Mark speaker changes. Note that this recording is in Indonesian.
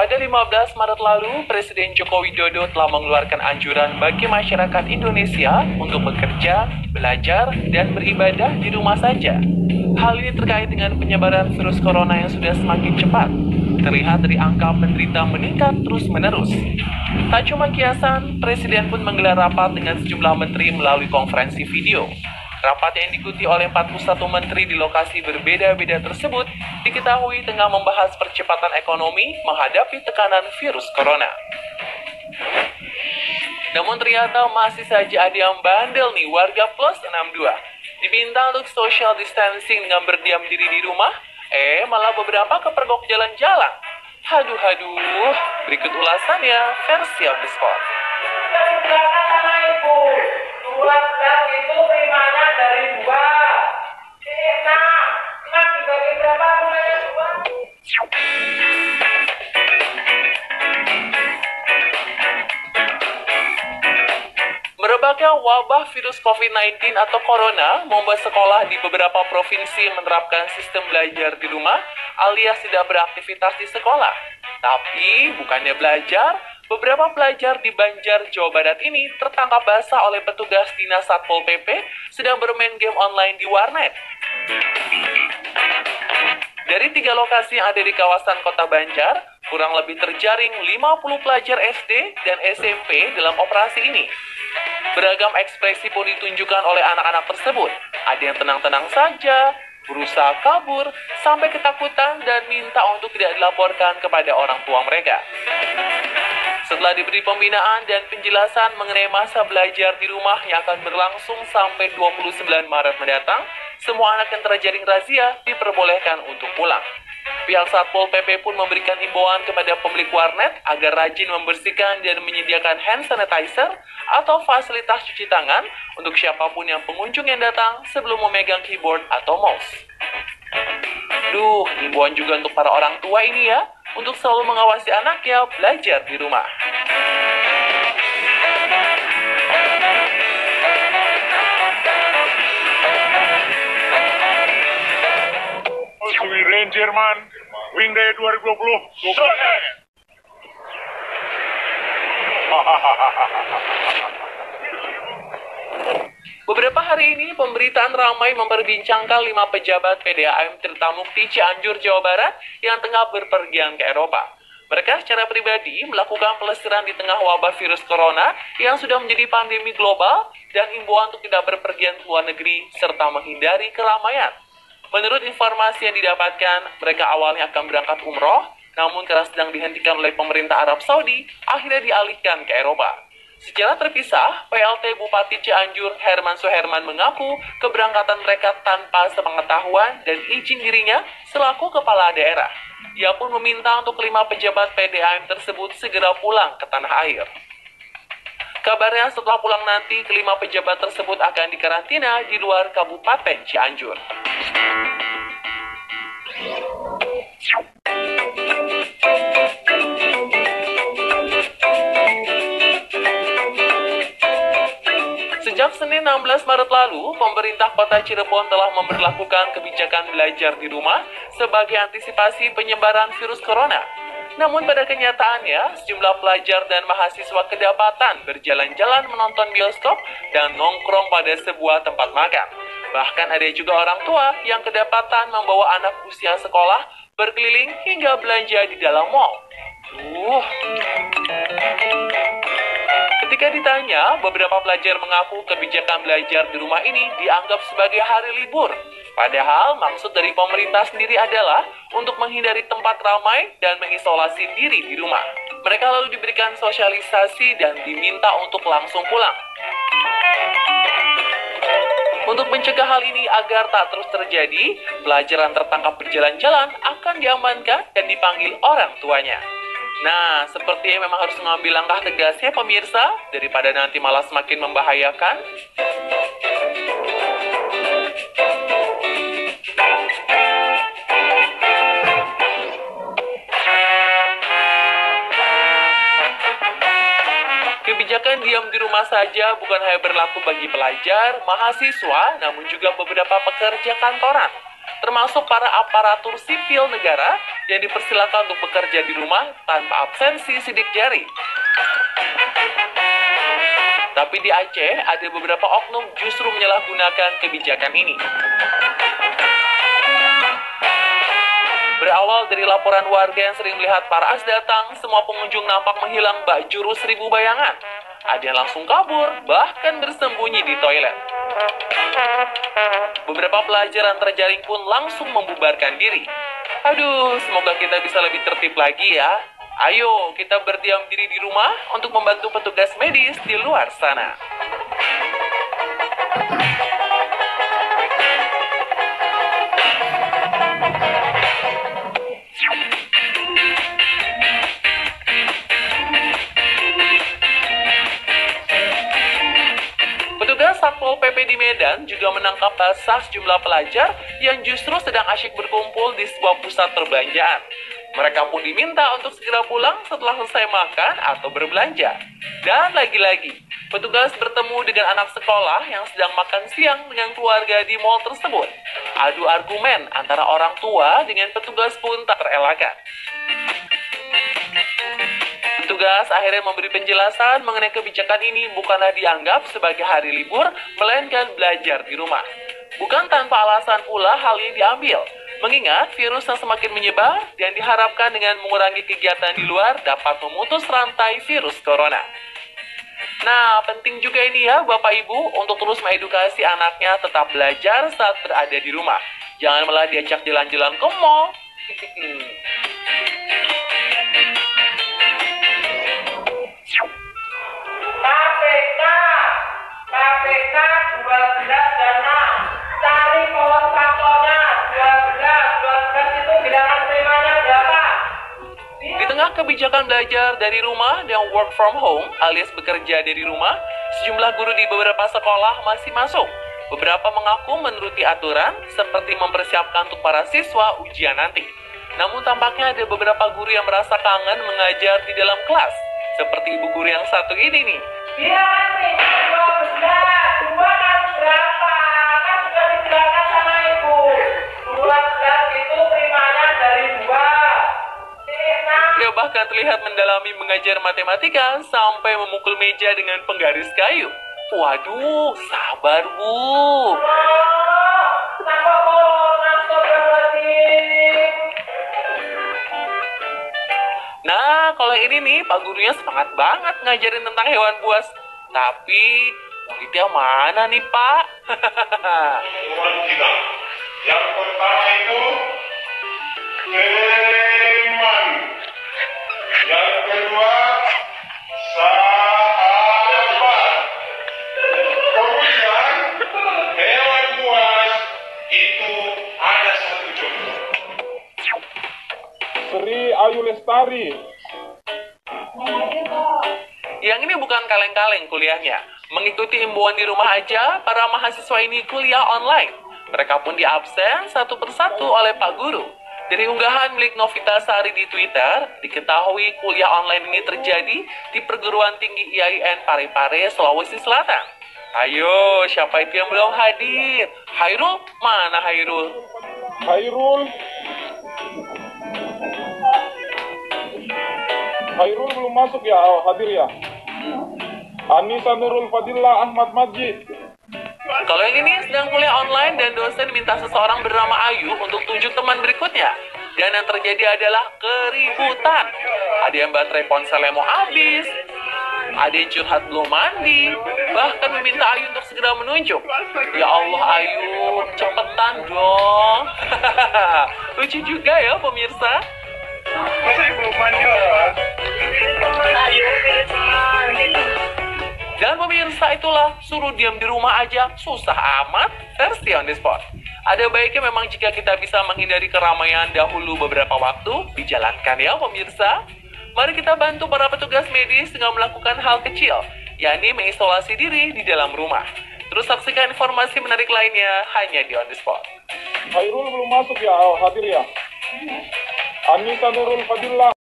Speaker 1: Pada 15 Maret lalu, Presiden Joko Widodo telah mengeluarkan anjuran bagi masyarakat Indonesia untuk bekerja, belajar, dan beribadah di rumah saja. Hal ini terkait dengan penyebaran virus corona yang sudah semakin cepat. Terlihat dari angka penderita meningkat terus-menerus. Tak cuma kiasan, Presiden pun menggelar rapat dengan sejumlah menteri melalui konferensi video. Rapat yang diikuti oleh 41 menteri di lokasi berbeda-beda tersebut diketahui tengah membahas percepatan ekonomi menghadapi tekanan virus corona. Namun ternyata masih saja ada yang bandel nih warga plus 62. Diminta untuk social distancing dengan berdiam diri di rumah, malah beberapa kepergok jalan-jalan. Haduh, berikut ulasannya versi on the spot.
Speaker 2: Surat dan itu terimanya dari dua. Nah dibagi berapa rumahnya dua?
Speaker 1: Merebaknya wabah virus COVID-19 atau corona membuat sekolah di beberapa provinsi menerapkan sistem belajar di rumah alias tidak beraktivitas di sekolah. Tapi bukannya belajar, beberapa pelajar di Banjar, Jawa Barat ini tertangkap basah oleh petugas Dinas Satpol PP sedang bermain game online di warnet. Dari 3 lokasi yang ada di kawasan kota Banjar, kurang lebih terjaring 50 pelajar SD dan SMP dalam operasi ini. Beragam ekspresi pun ditunjukkan oleh anak-anak tersebut. Ada yang tenang-tenang saja, berusaha kabur, sampai ketakutan dan minta untuk tidak dilaporkan kepada orang tua mereka. Setelah diberi pembinaan dan penjelasan mengenai masa belajar di rumah yang akan berlangsung sampai 29 Maret mendatang, semua anak yang terjaring razia diperbolehkan untuk pulang. Pihak Satpol PP pun memberikan imbauan kepada pemilik warnet agar rajin membersihkan dan menyediakan hand sanitizer atau fasilitas cuci tangan untuk siapapun yang pengunjung yang datang sebelum memegang keyboard atau mouse. Imbauan juga untuk para orang tua ini ya, untuk selalu mengawasi anaknya belajar di rumah.
Speaker 3: Ranger man, Wingday 2020.
Speaker 1: Beberapa hari ini, pemberitaan ramai memperbincangkan 5 pejabat PDAM Tirtamukti Cianjur, Jawa Barat yang tengah berpergian ke Eropa. Mereka secara pribadi melakukan pelesiran di tengah wabah virus corona yang sudah menjadi pandemi global dan imbauan untuk tidak berpergian ke luar negeri serta menghindari keramaian. Menurut informasi yang didapatkan, mereka awalnya akan berangkat umroh, namun karena sedang dihentikan oleh pemerintah Arab Saudi, akhirnya dialihkan ke Eropa. Secara terpisah, PLT Bupati Cianjur Herman Suherman mengaku keberangkatan mereka tanpa sepengetahuan dan izin dirinya selaku kepala daerah. Ia pun meminta untuk 5 pejabat PDAM tersebut segera pulang ke tanah air. Kabarnya setelah pulang nanti, 5 pejabat tersebut akan dikarantina di luar Kabupaten Cianjur. Sejak Senin 16 Maret lalu, pemerintah kota Cirebon telah memberlakukan kebijakan belajar di rumah sebagai antisipasi penyebaran virus corona. Namun pada kenyataannya, sejumlah pelajar dan mahasiswa kedapatan berjalan-jalan menonton bioskop dan nongkrong pada sebuah tempat makan. Bahkan ada juga orang tua yang kedapatan membawa anak usia sekolah berkeliling hingga belanja di dalam mal. Ketika ditanya, beberapa pelajar mengaku kebijakan belajar di rumah ini dianggap sebagai hari libur. Padahal maksud dari pemerintah sendiri adalah untuk menghindari tempat ramai dan mengisolasi diri di rumah. Mereka lalu diberikan sosialisasi dan diminta untuk langsung pulang. Untuk mencegah hal ini agar tak terus terjadi, pelajar yang tertangkap berjalan-jalan akan diamankan dan dipanggil orang tuanya. Nah, sepertinya memang harus mengambil langkah tegas ya pemirsa, daripada nanti malah semakin membahayakan. Kebijakan diam di rumah saja bukan hanya berlaku bagi pelajar, mahasiswa, namun juga beberapa pekerja kantoran, termasuk para aparatur sipil negara yang dipersilakan untuk bekerja di rumah tanpa absensi sidik jari. Tapi di Aceh, ada beberapa oknum justru menyalahgunakan kebijakan ini. Berawal dari laporan warga yang sering melihat Paras datang, semua pengunjung nampak menghilang bak juru 1000 bayangan. Ada yang langsung kabur, bahkan bersembunyi di toilet. Beberapa pelajar yang terjaring pun langsung membubarkan diri. Aduh, semoga kita bisa lebih tertib lagi ya. Ayo, kita berdiam diri di rumah untuk membantu petugas medis di luar sana. Petugas Satpol PP di Medan juga menangkap basah sejumlah pelajar yang justru sedang asyik berkumpul di sebuah pusat perbelanjaan. Mereka pun diminta untuk segera pulang setelah selesai makan atau berbelanja. Dan lagi-lagi, petugas bertemu dengan anak sekolah yang sedang makan siang dengan keluarga di mal tersebut. Adu argumen antara orang tua dengan petugas pun tak terelakkan. Petugas akhirnya memberi penjelasan mengenai kebijakan ini bukanlah dianggap sebagai hari libur, melainkan belajar di rumah. Bukan tanpa alasan pula hal ini diambil, mengingat virus yang semakin menyebar dan diharapkan dengan mengurangi kegiatan di luar dapat memutus rantai virus corona. Nah, penting juga ini ya Bapak Ibu untuk terus mengedukasi anaknya tetap belajar saat berada di rumah. Jangan malah diajak jalan-jalan ke mall.
Speaker 2: KPK 12 dan 6. Cari pohon sakonya 12 itu bilangan terimanya berapa?
Speaker 1: Di tengah kebijakan belajar dari rumah dan work from home alias bekerja dari rumah, sejumlah guru di beberapa sekolah masih masuk. Beberapa mengaku menuruti aturan seperti mempersiapkan untuk para siswa ujian nanti. Namun tampaknya ada beberapa guru yang merasa kangen mengajar di dalam kelas, seperti ibu guru yang satu ini nih.
Speaker 2: Bilangan terima 12. Dua kan berapa? Kan sudah dijelaskan sama ibu. 12 itu terimanya dari 2.
Speaker 1: Dia bahkan terlihat mendalami mengajar matematika sampai memukul meja dengan penggaris kayu. Waduh, sabar Bu. Nah, kalau ini nih, Pak gurunya semangat banget ngajarin tentang hewan buas. Tapi, muridnya mana nih, Pak?
Speaker 3: Turun kita. Yang pertama itu teman. Yang kedua sahabat. Kemudian hewan buas itu ada satu contoh. Sri Ayu Lestari.
Speaker 1: Yang ini bukan kaleng-kaleng kuliahnya. Mengikuti himbauan di rumah aja, para mahasiswa ini kuliah online. Mereka pun diabsen satu persatu oleh Pak Guru. Dari unggahan milik Novita Sari di Twitter, diketahui kuliah online ini terjadi di Perguruan Tinggi IAIN Parepare, Sulawesi Selatan. Ayo, siapa itu yang belum hadir? Hairul? Mana Hairul?
Speaker 3: Hairul belum masuk ya, hadir ya. Anissa Nurul Fadillah Ahmad Majid.
Speaker 1: Kalau yang ini sedang kuliah online dan dosen minta seseorang bernama Ayu untuk tunjuk teman berikutnya. Dan yang terjadi adalah keributan. Ada yang baterai ponselnya mau habis, ada yang curhat belum mandi, bahkan meminta Ayu untuk segera menunjuk. Ya Allah Ayu, cepetan dong. Lucu juga ya pemirsa. Dan pemirsa, itulah suruh diam di rumah aja susah amat versi On The Spot. Ada baiknya memang jika kita bisa menghindari keramaian dahulu beberapa waktu, dijalankan ya pemirsa. Mari kita bantu para petugas medis dengan melakukan hal kecil, yakni mengisolasi diri di dalam rumah. Terus saksikan informasi menarik lainnya hanya di On The Spot.
Speaker 3: Hairul belum masuk ya, hadir ya. Anissa Nurul Fadillah